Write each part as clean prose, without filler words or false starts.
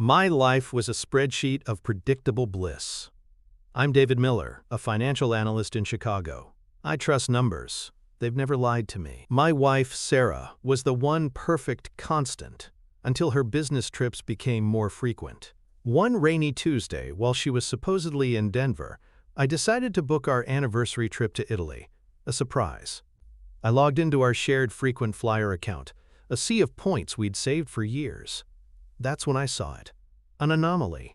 My life was a spreadsheet of predictable bliss. I'm David Miller, a financial analyst in Chicago. I trust numbers. They've never lied to me. My wife, Sarah, was the one perfect constant until her business trips became more frequent. One rainy Tuesday, while she was supposedly in Denver, I decided to book our anniversary trip to Italy. A surprise. I logged into our shared frequent flyer account, a sea of points we'd saved for years. That's when I saw it. An anomaly.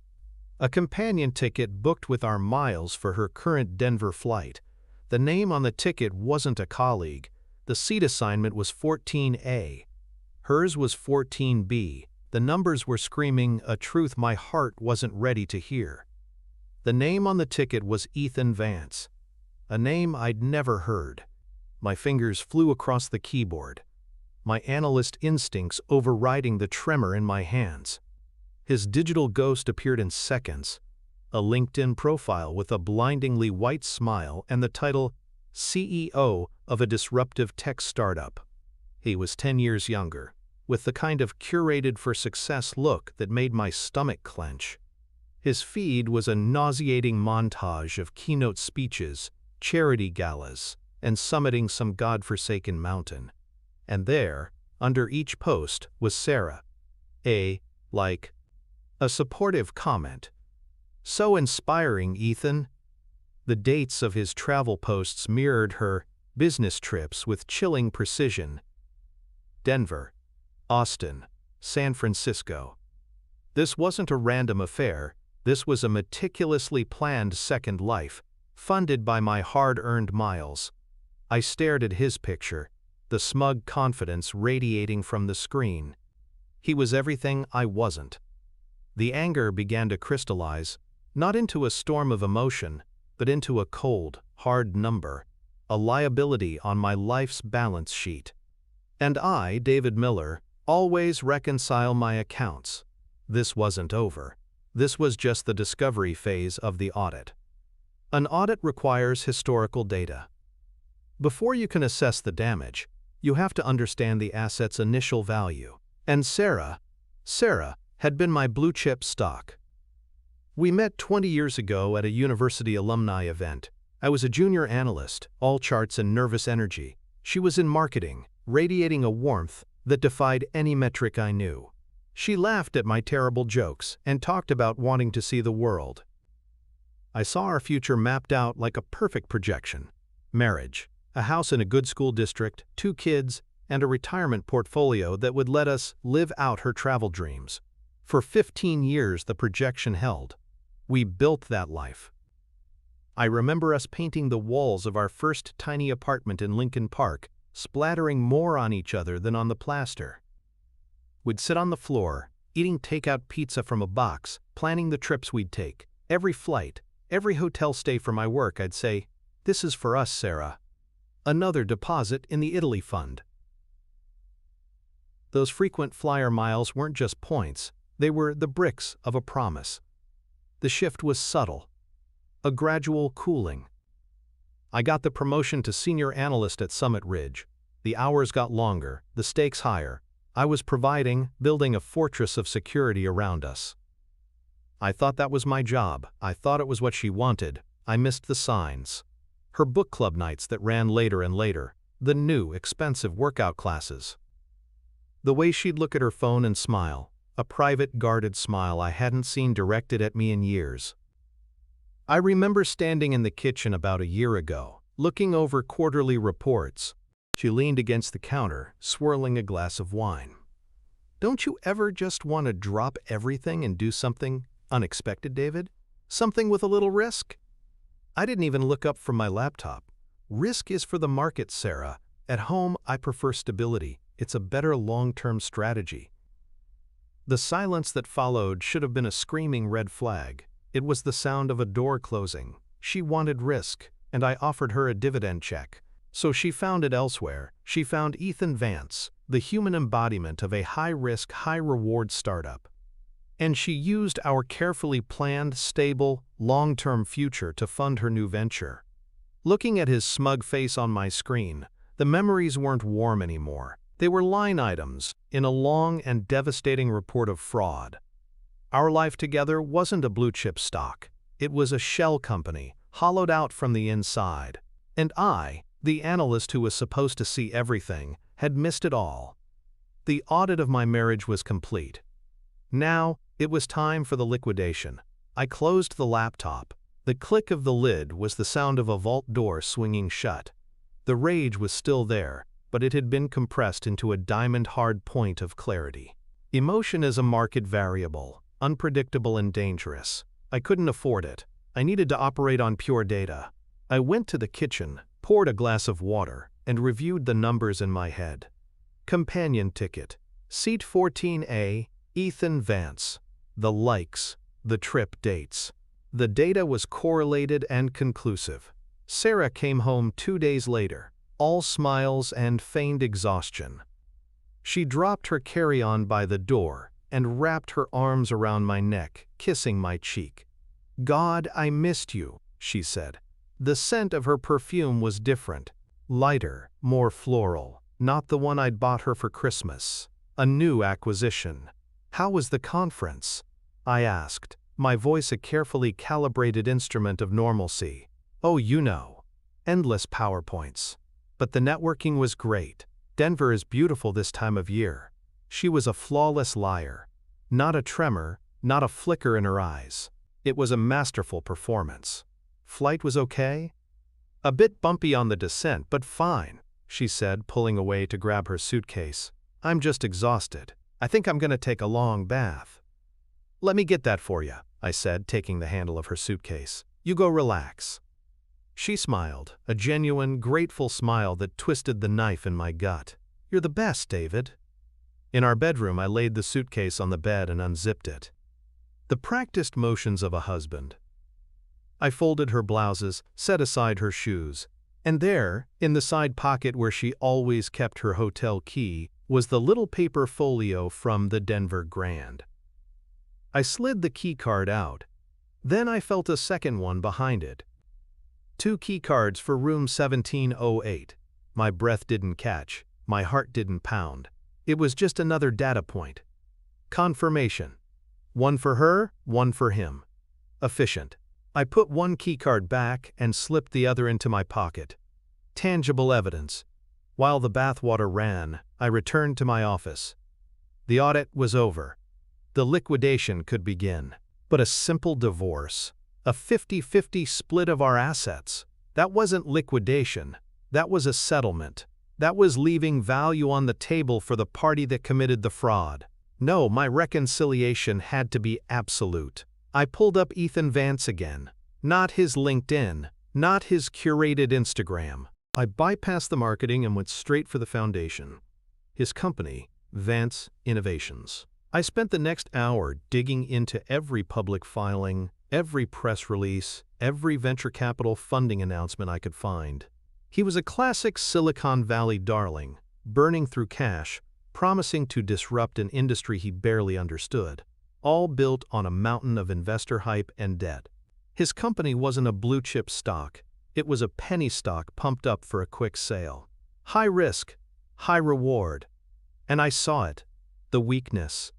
A companion ticket booked with our miles for her current Denver flight. The name on the ticket wasn't a colleague. The seat assignment was 14A. Hers was 14B. The numbers were screaming a truth my heart wasn't ready to hear. The name on the ticket was Ethan Vance. A name I'd never heard. My fingers flew across the keyboard, my analyst instincts overriding the tremor in my hands. His digital ghost appeared in seconds, a LinkedIn profile with a blindingly white smile and the title CEO of a disruptive tech startup. He was 10 years younger, with the kind of curated for success look that made my stomach clench. His feed was a nauseating montage of keynote speeches, charity galas, and summiting some godforsaken mountain. And there, under each post, was Sarah. A supportive comment. So inspiring, Ethan. The dates of his travel posts mirrored her business trips with chilling precision. Denver, Austin, San Francisco. This wasn't a random affair. This was a meticulously planned second life, funded by my hard-earned miles. I stared at his picture, the smug confidence radiating from the screen. He was everything I wasn't. The anger began to crystallize, not into a storm of emotion, but into a cold, hard number, a liability on my life's balance sheet. And I, David Miller, always reconcile my accounts. This wasn't over. This was just the discovery phase of the audit. An audit requires historical data. Before you can assess the damage, you have to understand the asset's initial value. And Sarah had been my blue-chip stock. We met 20 years ago at a university alumni event. I was a junior analyst, all charts and nervous energy. She was in marketing, radiating a warmth that defied any metric I knew. She laughed at my terrible jokes and talked about wanting to see the world. I saw our future mapped out like a perfect projection. Marriage, a house in a good school district, 2 kids, and a retirement portfolio that would let us live out her travel dreams. For 15 years the projection held. We built that life. I remember us painting the walls of our first tiny apartment in Lincoln Park, splattering more on each other than on the plaster. We'd sit on the floor, eating takeout pizza from a box, planning the trips we'd take. Every flight, every hotel stay for my work, I'd say, "This is for us, Sarah." Another deposit in the Italy fund. Those frequent flyer miles weren't just points. They were the bricks of a promise. The shift was subtle, a gradual cooling. I got the promotion to senior analyst at Summit Ridge. The hours got longer, the stakes higher. I was building a fortress of security around us. I thought that was my job. I thought it was what she wanted. I missed the signs. Her book club nights that ran later and later, the new, expensive workout classes. The way she'd look at her phone and smile, a private, guarded smile I hadn't seen directed at me in years. I remember standing in the kitchen about a year ago, looking over quarterly reports. She leaned against the counter, swirling a glass of wine. "Don't you ever just want to drop everything and do something unexpected, David? Something with a little risk?" I didn't even look up from my laptop. Risk is for the market, Sarah. At home, I prefer stability. It's a better long-term strategy. The silence that followed should have been a screaming red flag. It was the sound of a door closing. She wanted risk, and I offered her a dividend check. So she found it elsewhere. She found Ethan Vance, the human embodiment of a high-risk, high-reward startup. And she used our carefully planned, stable, long-term future to fund her new venture. Looking at his smug face on my screen, the memories weren't warm anymore. They were line items in a long and devastating report of fraud. Our life together wasn't a blue-chip stock. It was a shell company, hollowed out from the inside. And I, the analyst who was supposed to see everything, had missed it all. The audit of my marriage was complete. Now, it was time for the liquidation. I closed the laptop. The click of the lid was the sound of a vault door swinging shut. The rage was still there, but it had been compressed into a diamond-hard point of clarity. Emotion is a market variable, unpredictable and dangerous. I couldn't afford it. I needed to operate on pure data. I went to the kitchen, poured a glass of water, and reviewed the numbers in my head. Companion ticket. Seat 14A, Ethan Vance. The likes. The trip dates. The data was correlated and conclusive. Sarah came home 2 days later, all smiles and feigned exhaustion. She dropped her carry-on by the door and wrapped her arms around my neck, kissing my cheek. "God, I missed you," she said. The scent of her perfume was different, lighter, more floral, not the one I'd bought her for Christmas. A new acquisition. "How was the conference?" I asked, my voice a carefully calibrated instrument of normalcy. "Oh, you know. Endless PowerPoints. But the networking was great. Denver is beautiful this time of year." She was a flawless liar. Not a tremor, not a flicker in her eyes. It was a masterful performance. "Flight was okay?" "A bit bumpy on the descent, but fine," she said, pulling away to grab her suitcase. "I'm just exhausted. I think I'm going to take a long bath." "Let me get that for you," I said, taking the handle of her suitcase. "You go relax." She smiled, a genuine, grateful smile that twisted the knife in my gut. "You're the best, David." In our bedroom, I laid the suitcase on the bed and unzipped it. The practiced motions of a husband. I folded her blouses, set aside her shoes, and there, in the side pocket where she always kept her hotel key, was the little paper folio from the Denver Grand. I slid the key card out. Then I felt a second one behind it. 2 key cards for room 1708. My breath didn't catch. My heart didn't pound. It was just another data point. Confirmation. One for her, one for him. Efficient. I put one key card back and slipped the other into my pocket. Tangible evidence. While the bathwater ran, I returned to my office. The audit was over. The liquidation could begin. But a simple divorce, a 50-50 split of our assets, that wasn't liquidation. That was a settlement. That was leaving value on the table for the party that committed the fraud. No, my reconciliation had to be absolute. I pulled up Ethan Vance again. Not his LinkedIn, not his curated Instagram. I bypassed the marketing and went straight for the foundation. His company, Vance Innovations. I spent the next hour digging into every public filing, every press release, every venture capital funding announcement I could find. He was a classic Silicon Valley darling, burning through cash, promising to disrupt an industry he barely understood, all built on a mountain of investor hype and debt. His company wasn't a blue-chip stock. It was a penny stock pumped up for a quick sale. High risk, high reward. And I saw it. The weakness.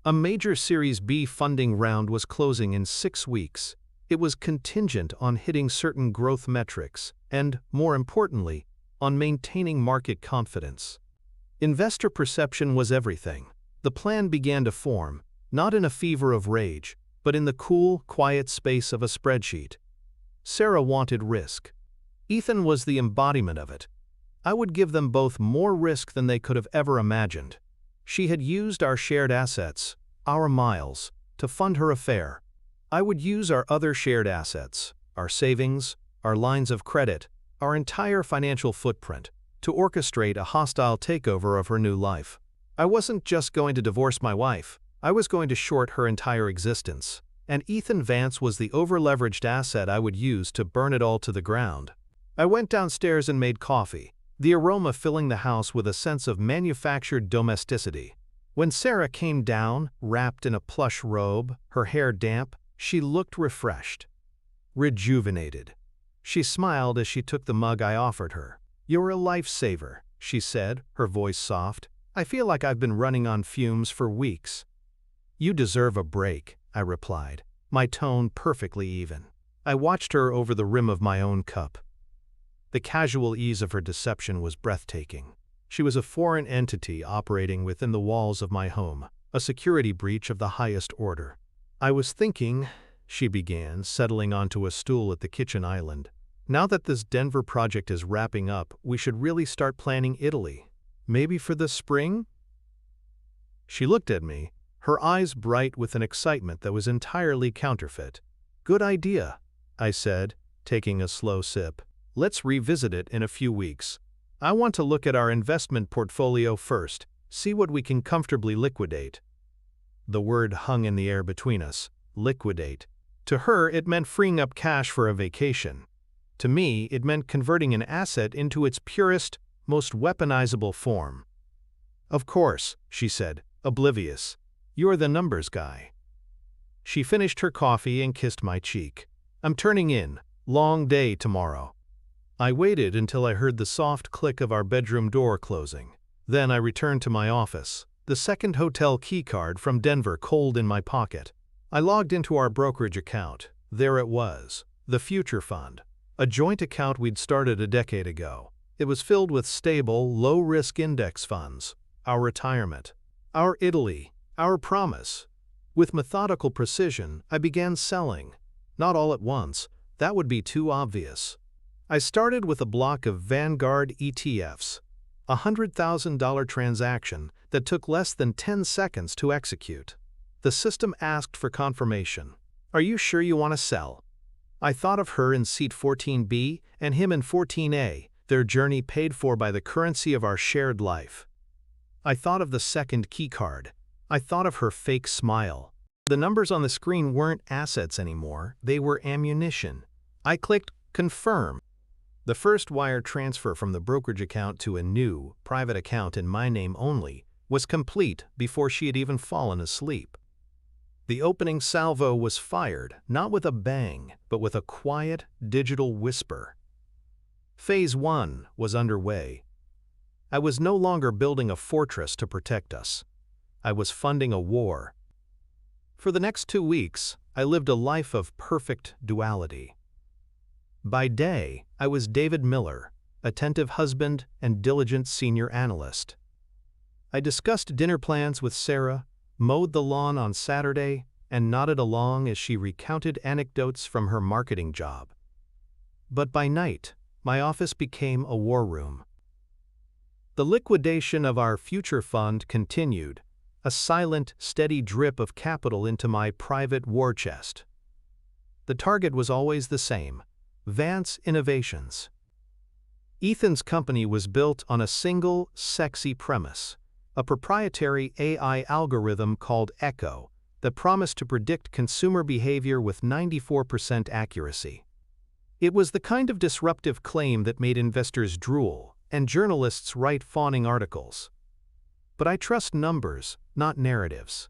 A major Series B funding round was closing in 6 weeks. It was contingent on hitting certain growth metrics and, more importantly, on maintaining market confidence. Investor perception was everything. The plan began to form, not in a fever of rage, but in the cool, quiet space of a spreadsheet. Sarah wanted risk. Ethan was the embodiment of it. I would give them both more risk than they could have ever imagined. She had used our shared assets, our miles, to fund her affair. I would use our other shared assets, our savings, our lines of credit, our entire financial footprint, to orchestrate a hostile takeover of her new life. I wasn't just going to divorce my wife, I was going to short her entire existence. And Ethan Vance was the over-leveraged asset I would use to burn it all to the ground. I went downstairs and made coffee, the aroma filling the house with a sense of manufactured domesticity. When Sarah came down, wrapped in a plush robe, her hair damp, she looked refreshed. Rejuvenated. She smiled as she took the mug I offered her. "You're a lifesaver," she said, her voice soft. "I feel like I've been running on fumes for weeks." "You deserve a break," I replied, my tone perfectly even. I watched her over the rim of my own cup. The casual ease of her deception was breathtaking. She was a foreign entity operating within the walls of my home, a security breach of the highest order. "I was thinking," she began, settling onto a stool at the kitchen island, "now that this Denver project is wrapping up, we should really start planning Italy. Maybe for the spring?" She looked at me, her eyes bright with an excitement that was entirely counterfeit. "Good idea," I said, taking a slow sip. "Let's revisit it in a few weeks. I want to look at our investment portfolio first, see what we can comfortably liquidate." The word hung in the air between us, liquidate. To her, it meant freeing up cash for a vacation. To me, it meant converting an asset into its purest, most weaponizable form. "Of course," she said, oblivious. "You're the numbers guy." She finished her coffee and kissed my cheek. "I'm turning in. Long day tomorrow." I waited until I heard the soft click of our bedroom door closing. Then I returned to my office, the second hotel keycard from Denver cold in my pocket. I logged into our brokerage account. There it was, the Future Fund, a joint account we'd started a decade ago. It was filled with stable, low-risk index funds, our retirement, our Italy, our promise. With methodical precision, I began selling. Not all at once, that would be too obvious. I started with a block of Vanguard ETFs, a $100,000 transaction that took less than 10 seconds to execute. The system asked for confirmation. "Are you sure you want to sell?" I thought of her in seat 14B and him in 14A, their journey paid for by the currency of our shared life. I thought of the second keycard. I thought of her fake smile. The numbers on the screen weren't assets anymore, they were ammunition. I clicked confirm. The first wire transfer from the brokerage account to a new, private account in my name only was complete before she had even fallen asleep. The opening salvo was fired, not with a bang, but with a quiet, digital whisper. Phase 1 was underway. I was no longer building a fortress to protect us. I was funding a war. For the next 2 weeks, I lived a life of perfect duality. By day, I was David Miller, attentive husband and diligent senior analyst. I discussed dinner plans with Sarah, mowed the lawn on Saturday, and nodded along as she recounted anecdotes from her marketing job. But by night, my office became a war room. The liquidation of our future fund continued, a silent, steady drip of capital into my private war chest. The target was always the same: Vance Innovations. Ethan's company was built on a single, sexy premise, a proprietary AI algorithm called Echo that promised to predict consumer behavior with 94% accuracy. It was the kind of disruptive claim that made investors drool and journalists write fawning articles. But I trust numbers, not narratives.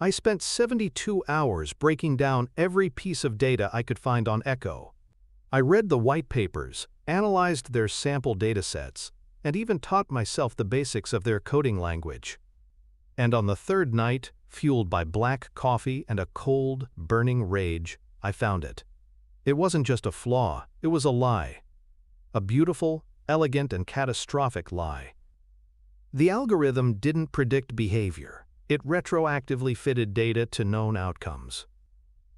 I spent 72 hours breaking down every piece of data I could find on Echo. I read the white papers, analyzed their sample datasets, and even taught myself the basics of their coding language. And on the third night, fueled by black coffee and a cold, burning rage, I found it. It wasn't just a flaw, it was a lie. A beautiful, elegant, and catastrophic lie. The algorithm didn't predict behavior. It retroactively fitted data to known outcomes.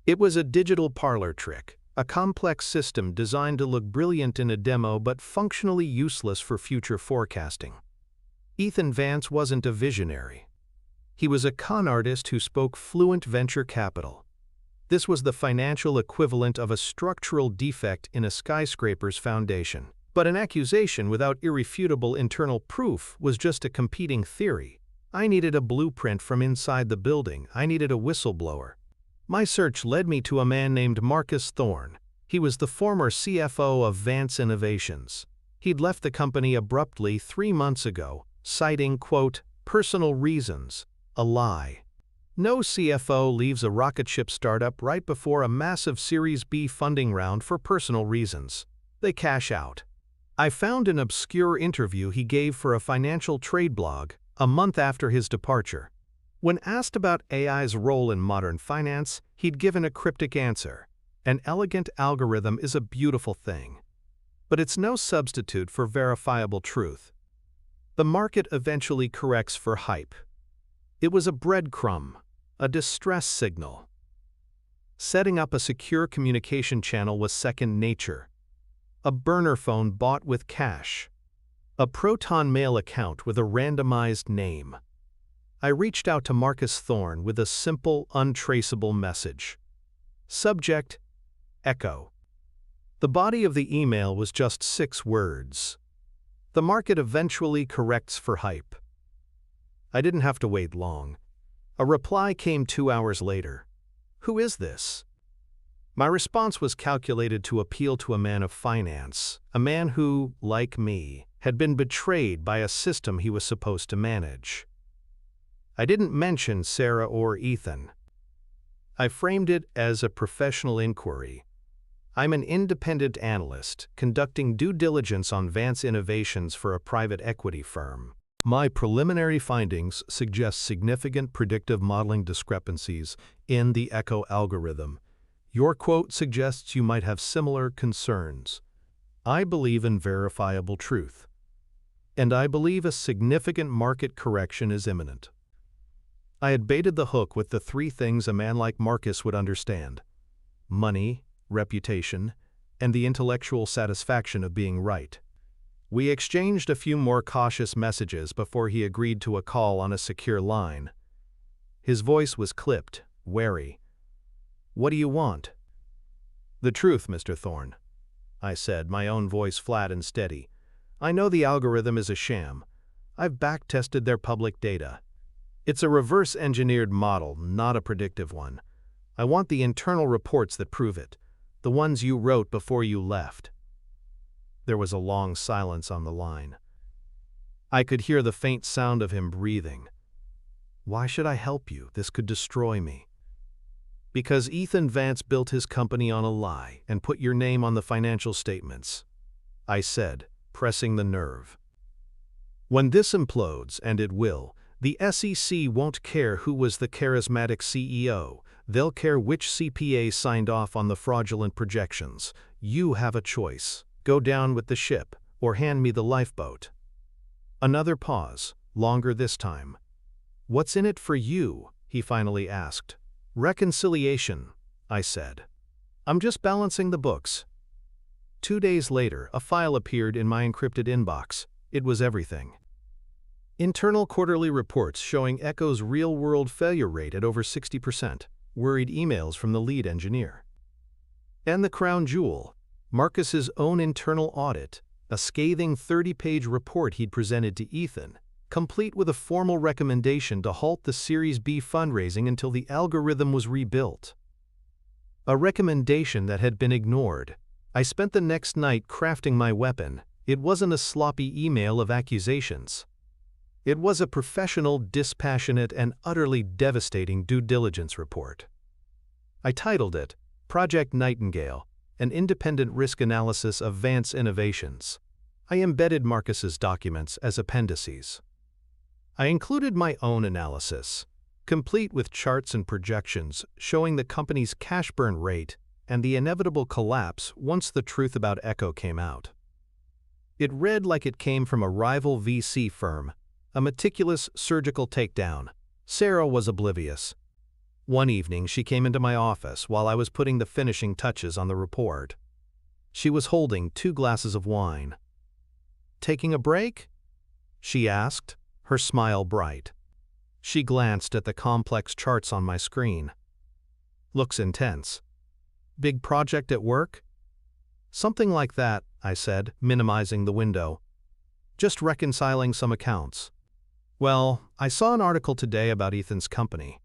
It was a digital parlor trick, a complex system designed to look brilliant in a demo but functionally useless for future forecasting. Ethan Vance wasn't a visionary. He was a con artist who spoke fluent venture capital. This was the financial equivalent of a structural defect in a skyscraper's foundation. But an accusation without irrefutable internal proof was just a competing theory. I needed a blueprint from inside the building. I needed a whistleblower. My search led me to a man named Marcus Thorne. He was the former CFO of Vance Innovations. He'd left the company abruptly 3 months ago, citing, quote, personal reasons, a lie. No CFO leaves a rocket ship startup right before a massive Series B funding round for personal reasons. They cash out. I found an obscure interview he gave for a financial trade blog a month after his departure. When asked about AI's role in modern finance, he'd given a cryptic answer. An elegant algorithm is a beautiful thing, but it's no substitute for verifiable truth. The market eventually corrects for hype. It was a breadcrumb, a distress signal. Setting up a secure communication channel was second nature. A burner phone bought with cash. A Proton Mail account with a randomized name. I reached out to Marcus Thorne with a simple, untraceable message. Subject: Echo. The body of the email was just 6 words. The market eventually corrects for hype. I didn't have to wait long. A reply came 2 hours later. Who is this? My response was calculated to appeal to a man of finance, a man who, like me, had been betrayed by a system he was supposed to manage. I didn't mention Sarah or Ethan. I framed it as a professional inquiry. I'm an independent analyst conducting due diligence on Vance Innovations for a private equity firm. My preliminary findings suggest significant predictive modeling discrepancies in the Echo algorithm. Your quote suggests you might have similar concerns. I believe in verifiable truth. And I believe a significant market correction is imminent. I had baited the hook with the 3 things a man like Marcus would understand: money, reputation, and the intellectual satisfaction of being right. We exchanged a few more cautious messages before he agreed to a call on a secure line. His voice was clipped, wary. What do you want? The truth, Mr. Thorne, I said, my own voice flat and steady. I know the algorithm is a sham. I've back-tested their public data. It's a reverse-engineered model, not a predictive one. I want the internal reports that prove it, the ones you wrote before you left. There was a long silence on the line. I could hear the faint sound of him breathing. Why should I help you? This could destroy me. Because Ethan Vance built his company on a lie and put your name on the financial statements, I said, pressing the nerve. When this implodes, and it will, the SEC won't care who was the charismatic CEO. They'll care which CPA signed off on the fraudulent projections. You have a choice. Go down with the ship, or hand me the lifeboat. Another pause, longer this time. What's in it for you? He finally asked. Reconciliation, I said. I'm just balancing the books. 2 days later, a file appeared in my encrypted inbox. It was everything. Internal quarterly reports showing Echo's real-world failure rate at over 60%, worried emails from the lead engineer. And the crown jewel, Marcus's own internal audit, a scathing 30-page report he'd presented to Ethan, complete with a formal recommendation to halt the Series B fundraising until the algorithm was rebuilt. A recommendation that had been ignored. I spent the next night crafting my weapon. It wasn't a sloppy email of accusations. It was a professional, dispassionate, and utterly devastating due diligence report. I titled it, Project Nightingale, an independent risk analysis of Vance Innovations. I embedded Marcus's documents as appendices. I included my own analysis, complete with charts and projections showing the company's cash burn rate and the inevitable collapse once the truth about Echo came out. It read like it came from a rival VC firm, a meticulous surgical takedown. Sarah was oblivious. One evening, she came into my office while I was putting the finishing touches on the report. She was holding 2 glasses of wine. Taking a break? She asked, her smile bright. She glanced at the complex charts on my screen. Looks intense. Big project at work? Something like that, I said, minimizing the window. Just reconciling some accounts. Well, I saw an article today about Ethan's company,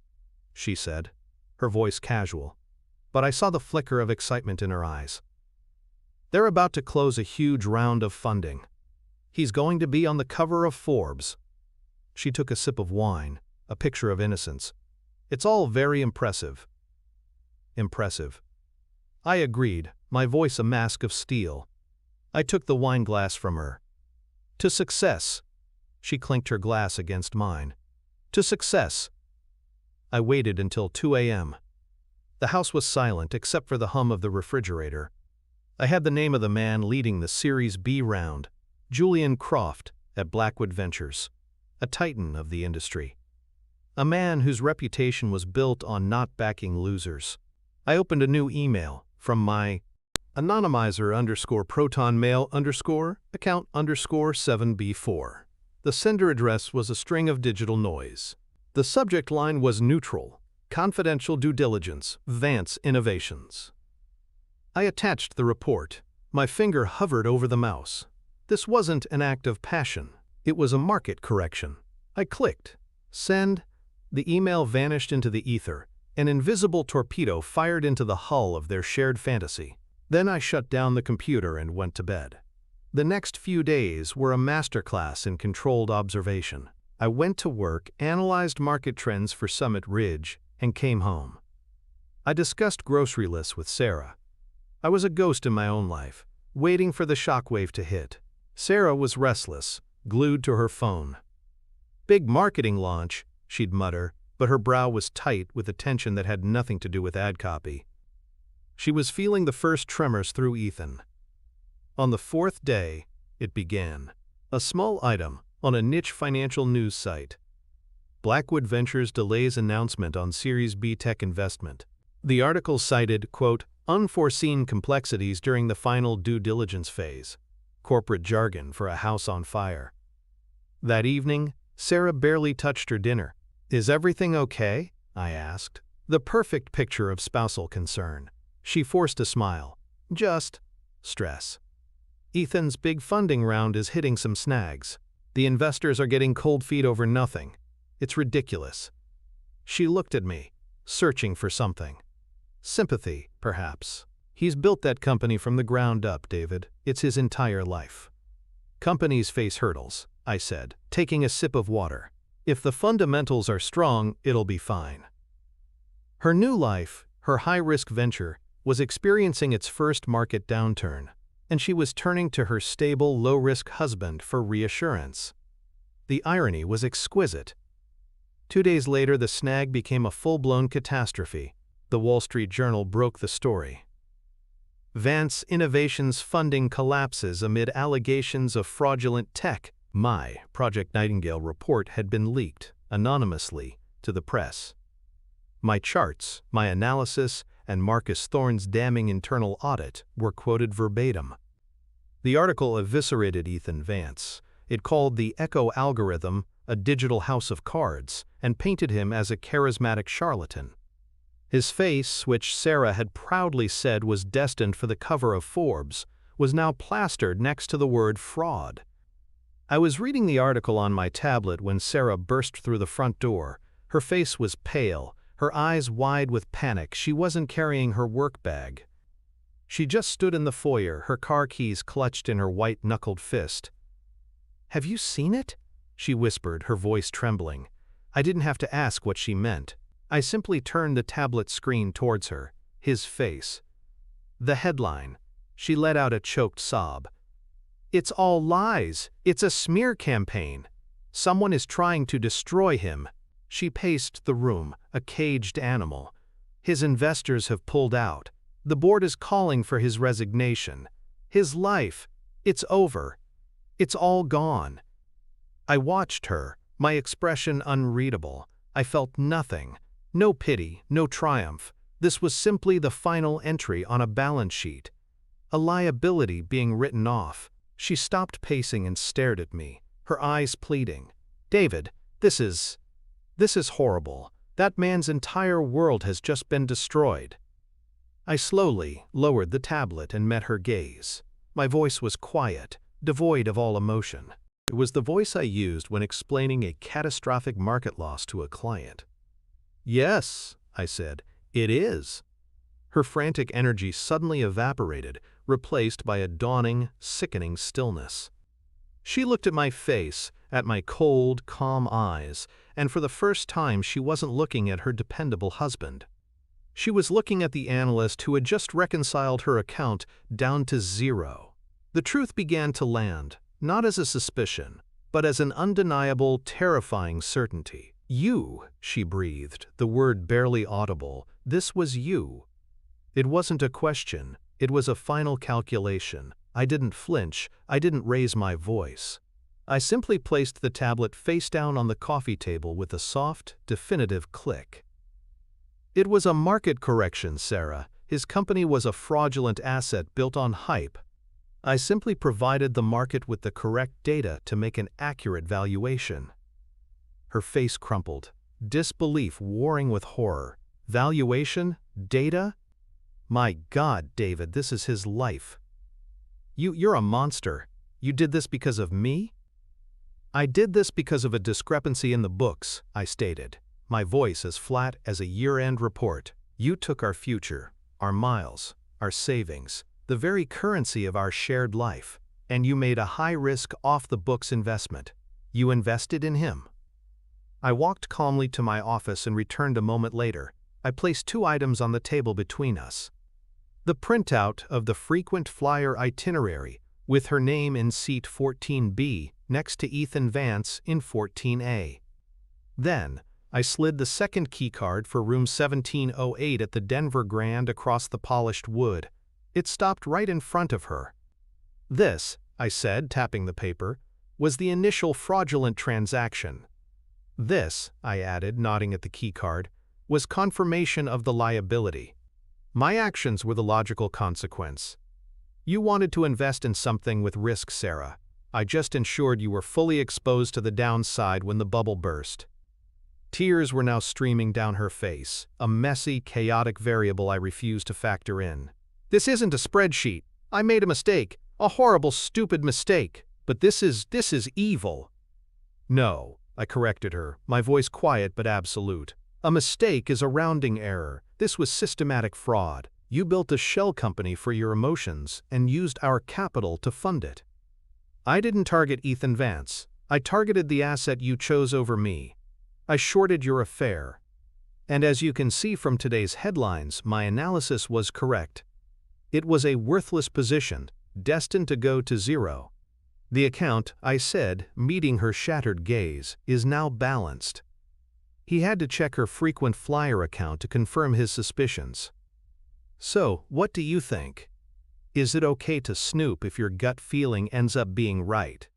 she said, her voice casual, but I saw the flicker of excitement in her eyes. They're about to close a huge round of funding. He's going to be on the cover of Forbes. She took a sip of wine, a picture of innocence. It's all very impressive. Impressive. I agreed, my voice a mask of steel. I took the wine glass from her. To success. She clinked her glass against mine. To success. I waited until 2 a.m. The house was silent except for the hum of the refrigerator. I had the name of the man leading the Series B round, Julian Croft at Blackwood Ventures, a titan of the industry. A man whose reputation was built on not backing losers. I opened a new email from my anonymizer_protonmail_account_7b4. The sender address was a string of digital noise. The subject line was neutral, confidential due diligence, Vance Innovations. I attached the report. My finger hovered over the mouse. This wasn't an act of passion. It was a market correction. I clicked. Send. The email vanished into the ether, an invisible torpedo fired into the hull of their shared fantasy. Then I shut down the computer and went to bed. The next few days were a masterclass in controlled observation. I went to work, analyzed market trends for Summit Ridge, and came home. I discussed grocery lists with Sarah. I was a ghost in my own life, waiting for the shockwave to hit. Sarah was restless, glued to her phone. Big marketing launch, she'd mutter, but her brow was tight with a tension that had nothing to do with ad copy. She was feeling the first tremors through Ethan. On the fourth day, it began. A small item on a niche financial news site. Blackwood Ventures delays announcement on Series B tech investment. The article cited, quote, unforeseen complexities during the final due diligence phase. Corporate jargon for a house on fire. That evening, Sarah barely touched her dinner. Is everything okay? I asked. The perfect picture of spousal concern. She forced a smile. Just stress. Ethan's big funding round is hitting some snags. The investors are getting cold feet over nothing. It's ridiculous. She looked at me, searching for something. Sympathy, perhaps. He's built that company from the ground up, David. It's his entire life. Companies face hurdles, I said, taking a sip of water. If the fundamentals are strong, it'll be fine. Her new life, her high-risk venture, was experiencing its first market downturn, and she was turning to her stable, low-risk husband for reassurance. The irony was exquisite. 2 days later, the snag became a full-blown catastrophe. The Wall Street Journal broke the story. Vance Innovations funding collapses amid allegations of fraudulent tech. My Project Nightingale report had been leaked, anonymously, to the press. My charts, my analysis, and Marcus Thorne's damning internal audit were quoted verbatim. The article eviscerated Ethan Vance. It called the Echo algorithm a digital house of cards and painted him as a charismatic charlatan. His face, which Sarah had proudly said was destined for the cover of Forbes, was now plastered next to the word fraud. I was reading the article on my tablet when Sarah burst through the front door. Her face was pale, her eyes wide with panic. She wasn't carrying her work bag. She just stood in the foyer, her car keys clutched in her white-knuckled fist. "Have you seen it?" she whispered, her voice trembling. I didn't have to ask what she meant. I simply turned the tablet screen towards her, his face. The headline. She let out a choked sob. "It's all lies. It's a smear campaign. Someone is trying to destroy him." She paced the room, a caged animal. His investors have pulled out. The board is calling for his resignation. His life, it's over. It's all gone. I watched her, my expression unreadable. I felt nothing. No pity, no triumph. This was simply the final entry on a balance sheet. A liability being written off. She stopped pacing and stared at me, her eyes pleading. "David, this is horrible. That man's entire world has just been destroyed." I slowly lowered the tablet and met her gaze. My voice was quiet, devoid of all emotion. It was the voice I used when explaining a catastrophic market loss to a client. "Yes," I said, "it is." Her frantic energy suddenly evaporated, replaced by a dawning, sickening stillness. She looked at my face, at my cold, calm eyes, and for the first time she wasn't looking at her dependable husband. She was looking at the analyst who had just reconciled her account down to zero. The truth began to land, not as a suspicion, but as an undeniable, terrifying certainty. You, she breathed, the word barely audible. This was you. It wasn't a question, it was a final calculation. I didn't flinch, I didn't raise my voice. I simply placed the tablet face down on the coffee table with a soft, definitive click. It was a market correction, Sarah. His company was a fraudulent asset built on hype. I simply provided the market with the correct data to make an accurate valuation. Her face crumpled, disbelief warring with horror. Valuation? Data? My God, David, this is his life. You're a monster. You did this because of me? I did this because of a discrepancy in the books, I stated, my voice as flat as a year-end report. You took our future, our miles, our savings, the very currency of our shared life, and you made a high-risk, off-the-books investment. You invested in him. I walked calmly to my office and returned a moment later. I placed 2 items on the table between us. The printout of the frequent flyer itinerary, with her name in seat 14B next to Ethan Vance in 14A. Then, I slid the second keycard for room 1708 at the Denver Grand across the polished wood. It stopped right in front of her. This, I said, tapping the paper, was the initial fraudulent transaction. This, I added, nodding at the keycard, was confirmation of the liability. My actions were the logical consequence. You wanted to invest in something with risk, Sarah. I just ensured you were fully exposed to the downside when the bubble burst. Tears were now streaming down her face, a messy, chaotic variable I refused to factor in. This isn't a spreadsheet. I made a mistake, a horrible, stupid mistake. But this is evil. No, I corrected her, my voice quiet but absolute. A mistake is a rounding error. This was systematic fraud. You built a shell company for your emotions and used our capital to fund it. I didn't target Ethan Vance. I targeted the asset you chose over me. I shorted your affair. And as you can see from today's headlines, my analysis was correct. It was a worthless position, destined to go to zero. The account, I said, meeting her shattered gaze, is now balanced. He had to check her frequent flyer account to confirm his suspicions. So, what do you think? Is it okay to snoop if your gut feeling ends up being right?